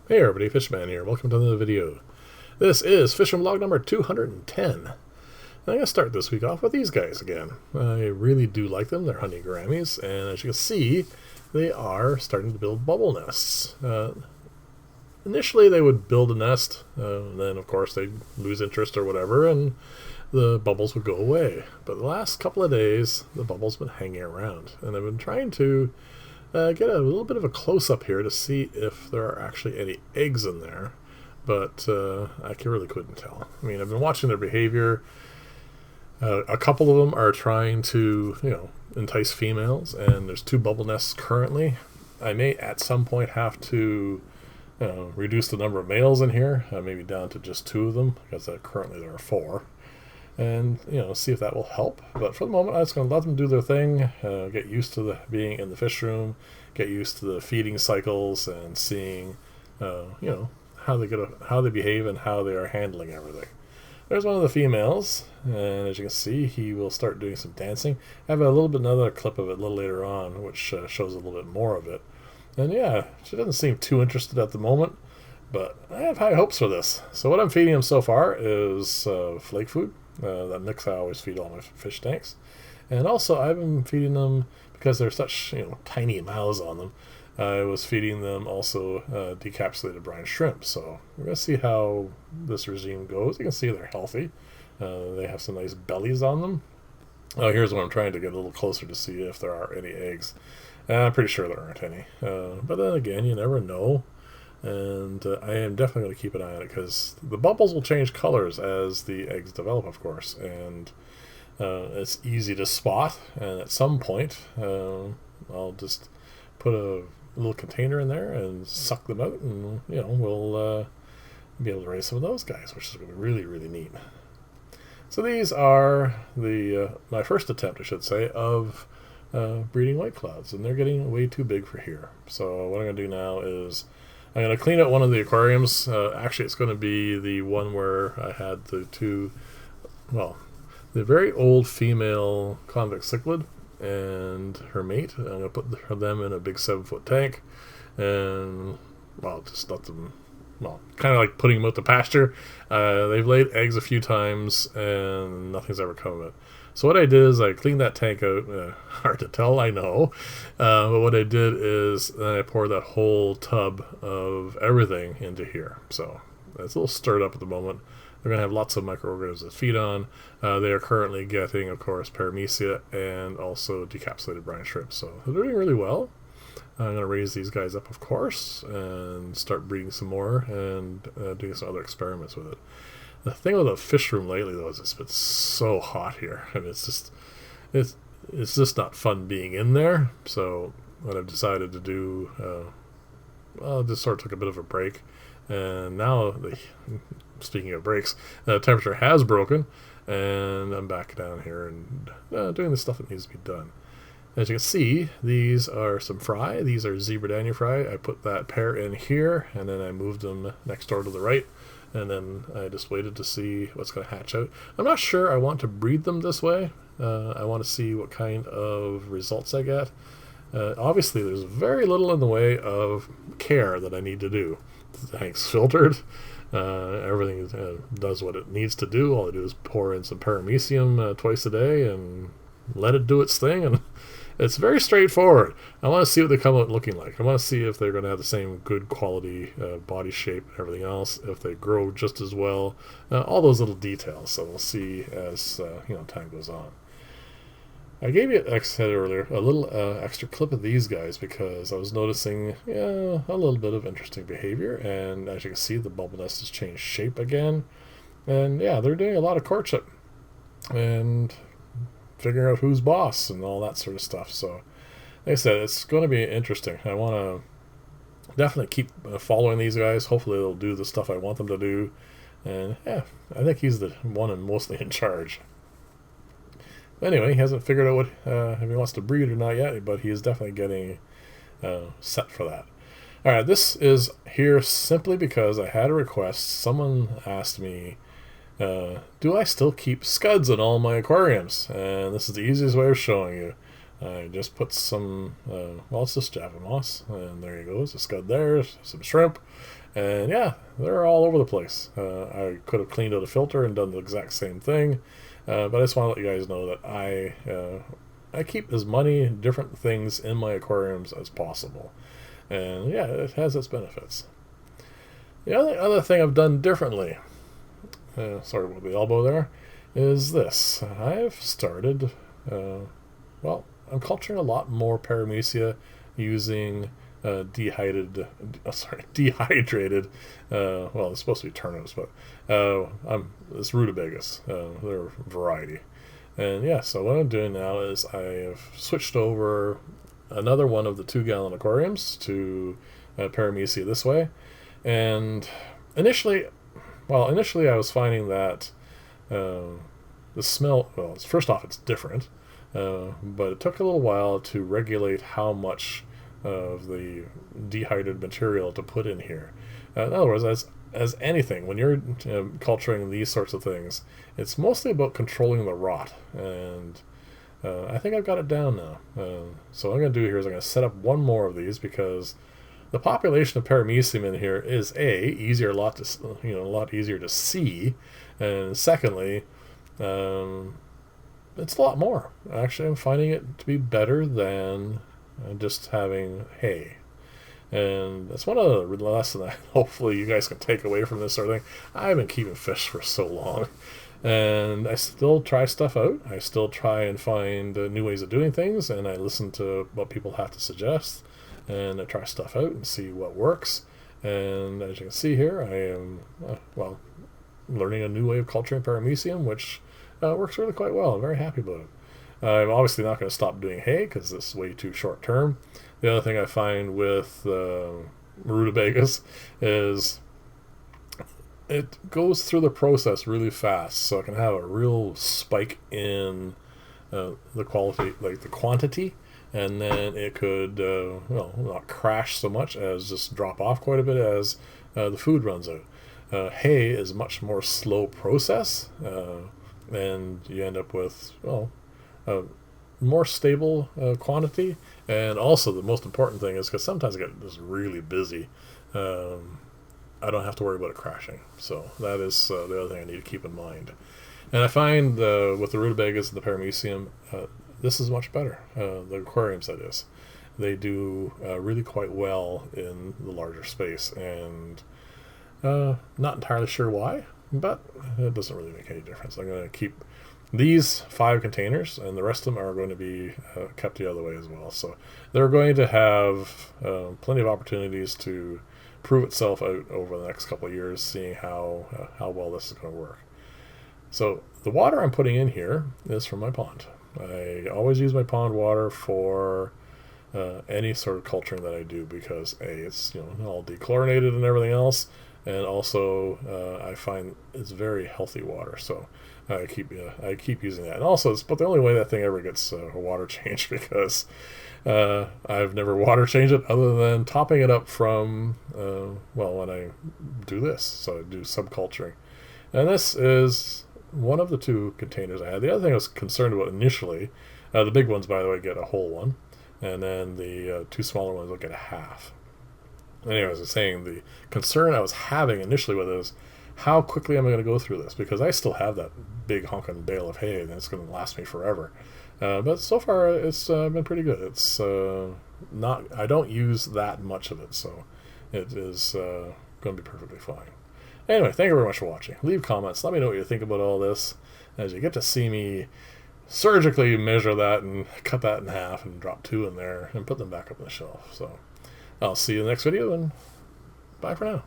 Hey everybody, Fishman here. Welcome to another video. This is Fishing Vlog number 210. I'm going to start this week off with these guys again. I really do like them. They're honey gouramis, and as you can see, they are starting to build bubble nests. Initially, they would build a nest, and then of course they'd lose interest or whatever, and the bubbles would go away. But the last couple of days, the bubbles have been hanging around, and I've been trying to get a little bit of a close-up here to see if there are actually any eggs in there, but I really couldn't tell. I mean, I've been watching their behavior. A couple of them are trying to, entice females, and there's 2 bubble nests currently. I may at some point have to reduce the number of males in here, maybe down to just 2 of them, because currently there are 4. And see if that will help. But for the moment, I'm just going to let them do their thing, get used to being in the fish room, get used to the feeding cycles, and seeing how they behave and how they are handling everything. There's one of the females, and as you can see, he will start doing some dancing. I have another clip of it a little later on, which shows a little bit more of it. And yeah, she doesn't seem too interested at the moment, but I have high hopes for this. So what I'm feeding him so far is flake food. That mix I always feed all my fish tanks. And also I've been feeding them, because they're such tiny mouths on them, I was feeding them also decapsulated brine shrimp. So we're going to see how this regime goes. You can see they're healthy. They have some nice bellies on them. Here's what I'm trying to get a little closer to see if there are any eggs. I'm pretty sure there aren't any. But then again, you never know. And I am definitely going to keep an eye on it, because the bubbles will change colors as the eggs develop, of course, and it's easy to spot. And at some point, I'll just put a little container in there and suck them out, and we'll be able to raise some of those guys, which is going to be really, really neat. So these are my first attempt, I should say, of breeding white clouds, and they're getting way too big for here. So what I'm going to do now is I'm going to clean out one of the aquariums. Actually, it's going to be the one where I had the very old female convex cichlid and her mate. I'm going to put them in a big 7-foot tank, and just let them, kind of like putting them out to pasture. They've laid eggs a few times, and nothing's ever come of it. So what I did is I cleaned that tank out. Hard to tell, I know. But what I did is I poured that whole tub of everything into here. So it's a little stirred up at the moment. They're going to have lots of microorganisms to feed on. They are currently getting, of course, Paramecium and also decapsulated brine shrimp. So they're doing really well. I'm going to raise these guys up, of course, and start breeding some more and doing some other experiments with it. The thing with the fish room lately, though, is it's been so hot here, and it's just not fun being in there. So what I've decided to do, just sort of took a bit of a break, and now, speaking of breaks, the temperature has broken, and I'm back down here and doing the stuff that needs to be done. As you can see, these are some fry. These are zebra danio fry. I put that pair in here, and then I moved them next door to the right. And then I just waited to see what's going to hatch out. I'm not sure I want to breed them this way. I want to see what kind of results I get. Obviously, there's very little in the way of care that I need to do. The tank's filtered. Everything does what it needs to do. All I do is pour in some Paramecium twice a day and let it do its thing. And it's very straightforward. I want to see what they come out looking like. I want to see if they're going to have the same good quality body shape and everything else, if they grow just as well, all those little details. So we'll see as time goes on. I gave you, like I said earlier, a little extra clip of these guys because I was noticing a little bit of interesting behavior, and as you can see, the bubble nest has changed shape again, and they're doing a lot of courtship and figuring out who's boss and all that sort of stuff. So like I said, it's going to be interesting. I want to definitely keep following these guys. Hopefully they'll do the stuff I want them to do, and I think he's the one and mostly in charge. Anyway, he hasn't figured out what if he wants to breed or not yet, but he is definitely getting set for that. Alright, this is here simply because I had a request. Someone asked me, do I still keep scuds in all my aquariums? And this is the easiest way of showing you. I just put some, it's just Java moss, and there you go, there's a scud there, some shrimp, And yeah, they're all over the place. I could have cleaned out a filter and done the exact same thing, but I just want to let you guys know that I keep as many different things in my aquariums as possible. And yeah, it has its benefits. The other thing I've done differently, sorry about the elbow there, is this. I've started, I'm culturing a lot more Paramecium using dehydrated, well, it's supposed to be turnips, but it's rutabagas, they're a variety. And yeah, so what I'm doing now is I have switched over another one of the 2-gallon aquariums to Paramecium this way. And initially I was finding that the smell, well, first off, it's different, but it took a little while to regulate how much of the dehydrated material to put in here. In other words, as anything, when you're culturing these sorts of things, it's mostly about controlling the rot, and I think I've got it down now. So what I'm going to do here is I'm going to set up one more of these, because the population of Paramecium in here is a lot easier to see, and secondly, it's a lot more. Actually, I'm finding it to be better than just having hay. And that's one of the lessons that hopefully you guys can take away from this sort of thing. I've been keeping fish for so long, and I still try stuff out. I still try and find new ways of doing things, and I listen to what people have to suggest, and I try stuff out and see what works. And as you can see here, I am, learning a new way of culturing Paramecium, which works really quite well. I'm very happy about it. I'm obviously not going to stop doing hay because it's way too short term. The other thing I find with rutabagas is it goes through the process really fast, so it can have a real spike in the quality, like the quantity, and then it could not crash so much as just drop off quite a bit as the food runs out. Hay is a much more slow process, and you end up with more stable quantity. And also the most important thing is, because sometimes I get just really busy, I don't have to worry about it crashing. So that is the other thing I need to keep in mind. And I find with the rutabagas and the Paramecium, this is much better. The aquariums, that is. They do really quite well in the larger space, and not entirely sure why, but it doesn't really make any difference. I'm going to keep these 5 containers, and the rest of them are going to be kept the other way as well. So they're going to have plenty of opportunities to prove itself out over the next couple of years, seeing how well this is going to work. So the water I'm putting in here is from my pond. I always use my pond water for any sort of culturing that I do, because it's all dechlorinated and everything else, and also I find it's very healthy water. So I keep using that. And also, it's about the only way that thing ever gets a water change, because I've never water changed it other than topping it up from when I do this. So I do subculturing, and this is one of the 2 containers I had. The other thing I was concerned about initially, the big ones, by the way, get a whole one, and then the 2 smaller ones will get a half. Anyway, as I was saying, the concern I was having initially with it is, how quickly am I going to go through this? Because I still have that big honking bale of hay, and it's going to last me forever. But so far, it's been pretty good. It's I don't use that much of it, so it is going to be perfectly fine. Anyway, thank you very much for watching. Leave comments. Let me know what you think about all this, as you get to see me surgically measure that and cut that in half and drop 2 in there and put them back up on the shelf. So I'll see you in the next video, and bye for now.